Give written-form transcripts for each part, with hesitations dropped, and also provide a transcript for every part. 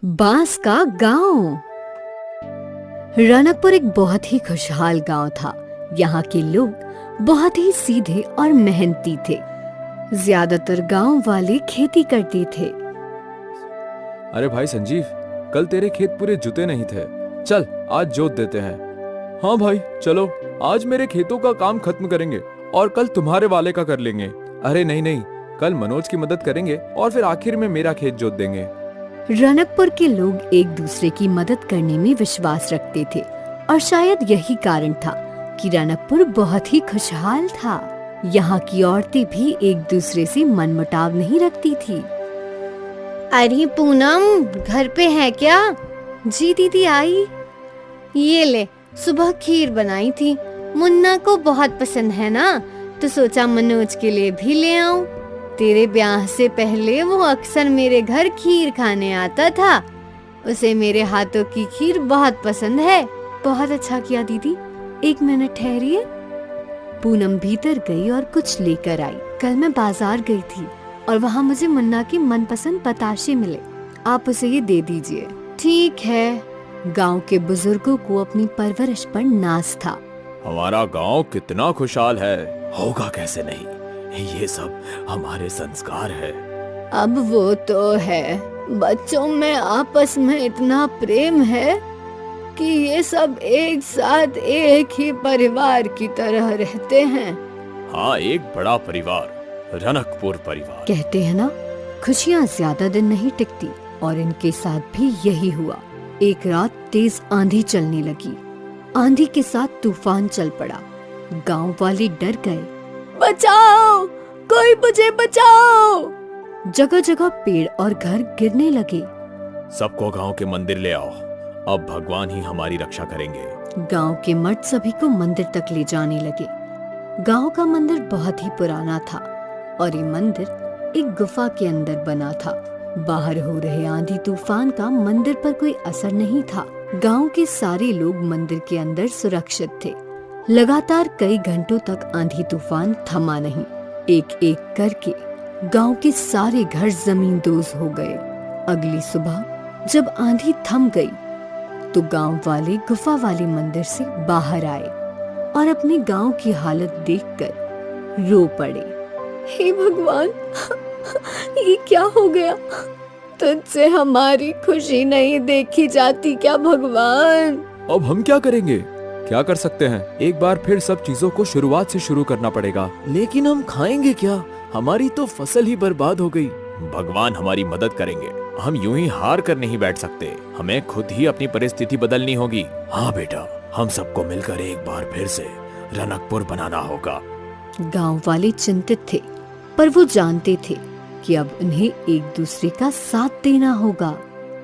बांस का गांव। रनकपुर एक बहुत ही खुशहाल गांव था। यहाँ के लोग बहुत ही सीधे और मेहनती थे। ज्यादातर गांव वाले खेती करते थे। अरे भाई संजीव, कल तेरे खेत पूरे जुते नहीं थे। चल आज जोत देते हैं। हाँ भाई चलो, आज मेरे खेतों का काम खत्म करेंगे और कल तुम्हारे वाले का कर लेंगे। अरे नहीं नहीं, कल मनोज की मदद करेंगे और फिर आखिर में मेरा खेत जोत देंगे। रनकपुर के लोग एक दूसरे की मदद करने में विश्वास रखते थे और शायद यही कारण था कि रनकपुर बहुत ही खुशहाल था। यहाँ की औरतें भी एक दूसरे से मनमुटाव नहीं रखती थी। अरे पूनम, घर पे है क्या? जी दीदी आई। ये ले, सुबह खीर बनाई थी, मुन्ना को बहुत पसंद है ना, तो सोचा मनोज के लिए भी ले आऊं। तेरे ब्याह से पहले वो अक्सर मेरे घर खीर खाने आता था। उसे मेरे हाथों की खीर बहुत पसंद है। बहुत अच्छा किया दीदी, एक मिनट ठहरिए। पूनम भीतर गई और कुछ लेकर आई। कल मैं बाजार गई थी और वहाँ मुझे मुन्ना की मनपसंद बताशे मिले। आप उसे ये दे दीजिए। ठीक है। गांव के बुजुर्गों को अपनी परवरिश पर नाज था। हमारा गांव कितना खुशहाल है, होगा कैसे नहीं, ये सब हमारे संस्कार है। अब वो तो है, बच्चों में आपस में इतना प्रेम है कि ये सब एक साथ एक ही परिवार की तरह रहते हैं। हाँ, एक बड़ा परिवार, रनकपुर परिवार। कहते हैं ना, खुशियाँ ज्यादा दिन नहीं टिकती, और इनके साथ भी यही हुआ। एक रात तेज आंधी चलने लगी। आंधी के साथ तूफान चल पड़ा। गांव वाले डर गए। बचाओ, कोई मुझे बचाओ। जगह जगह पेड़ और घर गिरने लगे। सबको गांव के मंदिर ले आओ, अब भगवान ही हमारी रक्षा करेंगे। गांव के मर्द सभी को मंदिर तक ले जाने लगे। गांव का मंदिर बहुत ही पुराना था और ये मंदिर एक गुफा के अंदर बना था। बाहर हो रहे आंधी तूफान का मंदिर पर कोई असर नहीं था। गांव के सारे लोग मंदिर के अंदर सुरक्षित थे। लगातार कई घंटों तक आंधी तूफान थमा नहीं। एक एक करके गांव के सारे घर जमींदोज हो गए। अगली सुबह जब आंधी थम गई तो गांव वाले गुफा वाले मंदिर से बाहर आए और अपने गांव की हालत देखकर रो पड़े। हे भगवान, ये क्या हो गया? तुझसे हमारी खुशी नहीं देखी जाती क्या भगवान? अब हम क्या करेंगे? क्या कर सकते हैं? एक बार फिर सब चीजों को शुरुआत से शुरू करना पड़ेगा। लेकिन हम खाएंगे क्या? हमारी तो फसल ही बर्बाद हो गई। भगवान हमारी मदद करेंगे, हम यूं ही हार कर नहीं बैठ सकते। हमें खुद ही अपनी परिस्थिति बदलनी होगी। हाँ बेटा, हम सबको मिलकर एक बार फिर से रनकपुर बनाना होगा। गांव वाले चिंतित थे, पर वो जानते थे कि अब उन्हें एक दूसरे का साथ देना होगा।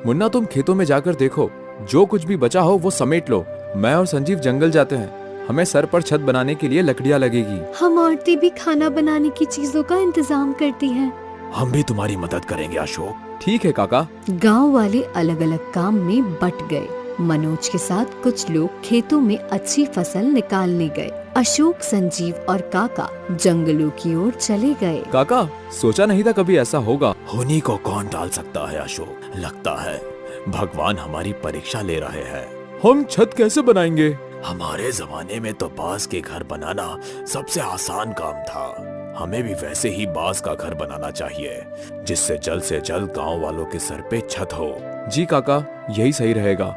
मुन्ना, तुम खेतों में जाकर देखो, जो कुछ भी बचा हो वो समेट लो। मैं और संजीव जंगल जाते हैं, हमें सर पर छत बनाने के लिए लकड़ियाँ लगेगी। हम औरतें भी खाना बनाने की चीजों का इंतजाम करती हैं। हम भी तुम्हारी मदद करेंगे अशोक। ठीक है काका। गांव वाले अलग अलग काम में बट गए। मनोज के साथ कुछ लोग खेतों में अच्छी फसल निकालने गए। अशोक, संजीव और काका जंगलों की ओर चले गए। काका, सोचा नहीं था कभी ऐसा होगा। होने को कौन टाल सकता है अशोक? लगता है भगवान हमारी परीक्षा ले रहे हैं। हम छत कैसे बनाएंगे? हमारे जमाने में तो बांस के घर बनाना सबसे आसान काम था। हमें भी वैसे ही बांस का घर बनाना चाहिए, जिससे जल्द से जल्द गांव वालों के सर पे छत हो। जी काका, यही सही रहेगा।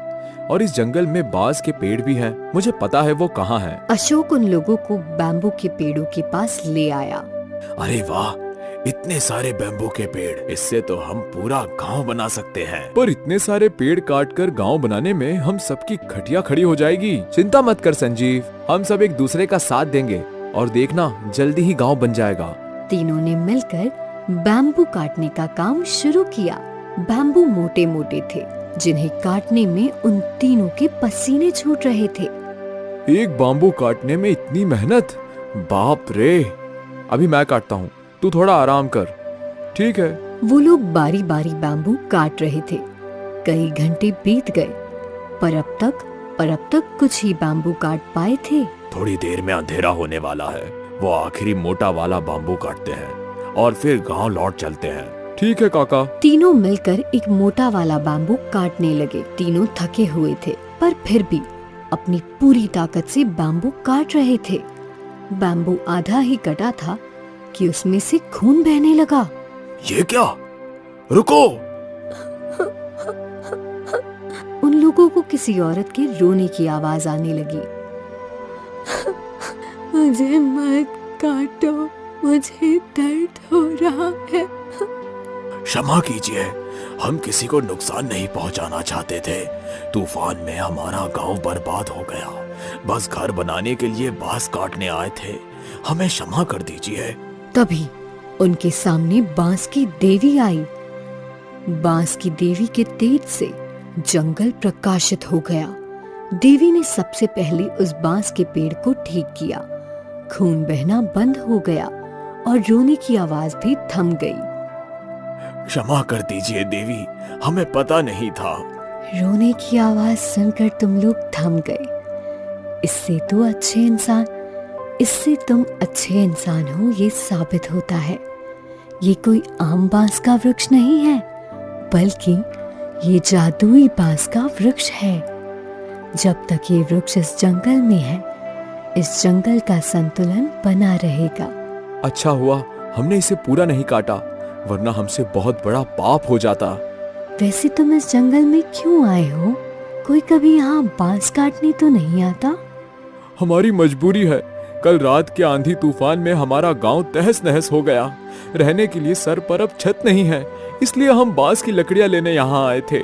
और इस जंगल में बांस के पेड़ भी हैं, मुझे पता है वो कहाँ हैं। अशोक उन लोगों को बैम्बू के पेड़ों के पास ले आया। अरे वाह, इतने सारे बैम्बू के पेड़, इससे तो हम पूरा गांव बना सकते हैं। पर इतने सारे पेड़ काटकर गांव बनाने में हम सबकी खटिया खड़ी हो जाएगी। चिंता मत कर संजीव, हम सब एक दूसरे का साथ देंगे और देखना जल्दी ही गांव बन जाएगा। तीनों ने मिलकर बैम्बू काटने का काम शुरू किया। बैम्बू मोटे मोटे थे, जिन्हें काटने में उन तीनों के पसीने छूट रहे थे। एक बैम्बू काटने में इतनी मेहनत, बाप रे। अभी मैं काटता हूँ, तू थोड़ा आराम कर। ठीक है। वो लोग बारी बारी बैम्बू काट रहे थे। कई घंटे बीत गए, पर अब तक कुछ ही बैम्बू काट पाए थे। थोड़ी देर में अंधेरा होने वाला है। वो आखिरी मोटा वाला बैम्बू काटते हैं और फिर गांव लौट चलते हैं। ठीक है काका। तीनों मिलकर एक मोटा वाला बैम्बू काटने लगे। तीनों थके हुए थे पर फिर भी अपनी पूरी ताकत से बैम्बू काट रहे थे। बैम्बू आधा ही कटा था कि उसमें से खून बहने लगा। ये क्या? रुको! उन लोगों को किसी औरत के रोने की आवाज आने लगी। मुझे मत काटो, मुझे दर्द हो रहा है। क्षमा कीजिए, हम किसी को नुकसान नहीं पहुंचाना चाहते थे। तूफान में हमारा गांव बर्बाद हो गया। बस घर बनाने के लिए बांस काटने आए थे। हमें क्षमा कर दीजिए। तभी उनके सामने बांस की देवी आई। बांस की देवी के तेज से जंगल प्रकाशित हो गया। देवी ने सबसे पहले उस बांस के पेड़ को ठीक किया। खून बहना बंद हो गया और रोने की आवाज भी थम गई। क्षमा कर दीजिए देवी, हमें पता नहीं था। रोने की आवाज सुनकर तुम लोग थम गए। इससे तुम अच्छे इंसान हो ये साबित होता है। ये कोई आम बांस का वृक्ष नहीं है, बल्कि ये जादुई बांस का वृक्ष है। जब तक ये वृक्ष इस जंगल में है, इस जंगल का संतुलन बना रहेगा। अच्छा हुआ हमने इसे पूरा नहीं काटा, वरना हमसे बहुत बड़ा पाप हो जाता। वैसे तुम इस जंगल में क्यों आए हो? कोई कभी यहाँ बांस काटने तो नहीं आता? हमारी मजबूरी है। कल रात के आंधी तूफान में हमारा गांव तहस नहस हो गया। रहने के लिए सर पर अब छत नहीं है, इसलिए हम बांस की लकड़ियां लेने यहाँ आए थे।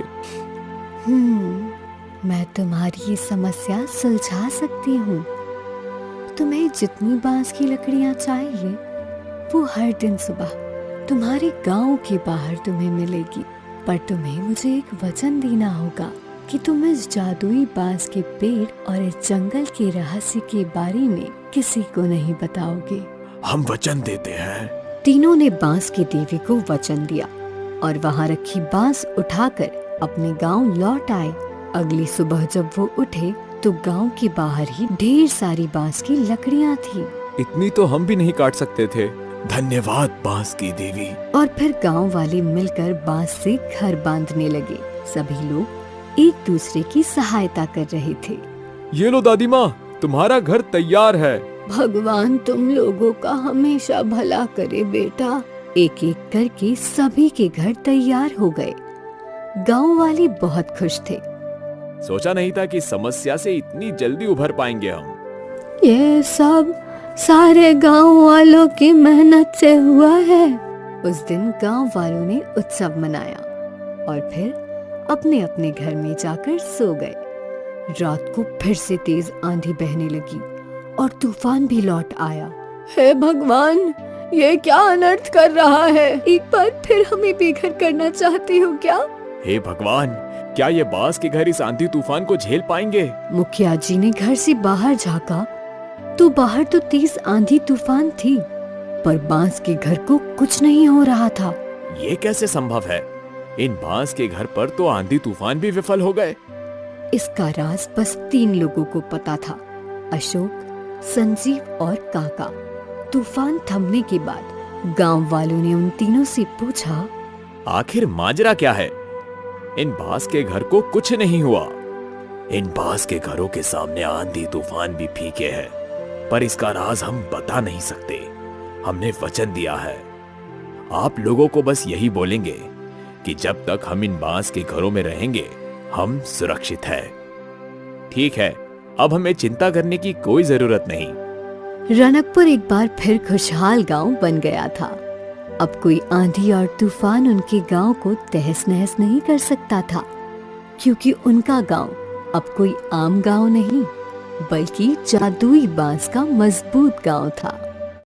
मैं तुम्हारी ये समस्या सुलझा सकती हूँ। तुम्हें जितनी बांस की लकड़ियाँ चाहिए वो हर दिन सुबह तुम्हारे गांव के बाहर तुम्हें मिलेगी। पर तुम्हें मुझे एक वचन देना होगा कि तुम इस जादुई बांस के पेड़ और इस जंगल के रहस्य के बारे में किसी को नहीं बताओगे। हम वचन देते हैं। तीनों ने बांस की देवी को वचन दिया और वहाँ रखी बांस उठाकर अपने गांव लौट आए। अगली सुबह जब वो उठे तो गांव के बाहर ही ढेर सारी बांस की लकड़ियाँ थी। इतनी तो हम भी नहीं काट सकते थे। धन्यवाद बांस की देवी। और फिर गांव वाले मिलकर बांस से घर बांधने लगे। सभी लोग एक दूसरे की सहायता कर रहे थे। ये लो दादी माँ, तुम्हारा घर तैयार है। भगवान तुम लोगों का हमेशा भला करे बेटा। एक एक करके सभी के घर तैयार हो गए। गांव वाले बहुत खुश थे। सोचा नहीं था कि समस्या से इतनी जल्दी उभर पाएंगे हम। ये सब सारे गांव वालों की मेहनत से हुआ है। उस दिन गांव वालों ने उत्सव मनाया और फिर अपने अपने घर में जाकर सो गए। रात को फिर से तेज आंधी बहने लगी और तूफान भी लौट आया। हे भगवान, ये क्या अनर्थ कर रहा है? एक बार फिर हमें बेघर करना चाहती हो क्या? हे भगवान, क्या ये बांस के घर इस आंधी तूफान को झेल पाएंगे? मुखिया जी ने घर से बाहर झांका तो बाहर तो तेज आंधी तूफान थी, पर बांस के घर को कुछ नहीं हो रहा था। ये कैसे संभव है? इन बांस के घर पर तो आंधी तूफान भी विफल हो गए। इसका राज बस 3 लोगों को पता था, अशोक, संजीव और काका। तूफान थमने के बाद गांव वालों ने उन तीनों से पूछा, आखिर माजरा क्या है? इन बांस के घर को कुछ नहीं हुआ। इन बांस के घरों के सामने आंधी तूफान भी फीके हैं, पर इसका राज हम बता नहीं सकते। हमने वचन दिया है। आप लोगों को बस यही बोलेंगे कि जब तक हम इन बांस के घरों में रहेंगे, हम सुरक्षित हैं। ठीक है, अब हमें चिंता करने की कोई जरूरत नहीं। रनकपुर एक बार फिर खुशहाल गांव बन गया था। अब कोई आंधी और तूफान उनके गांव को तहस नहस नहीं कर सकता था, क्योंकि उनका गांव अब कोई आम गांव नहीं, बल्कि जादुई बांस का मजबूत गांव था।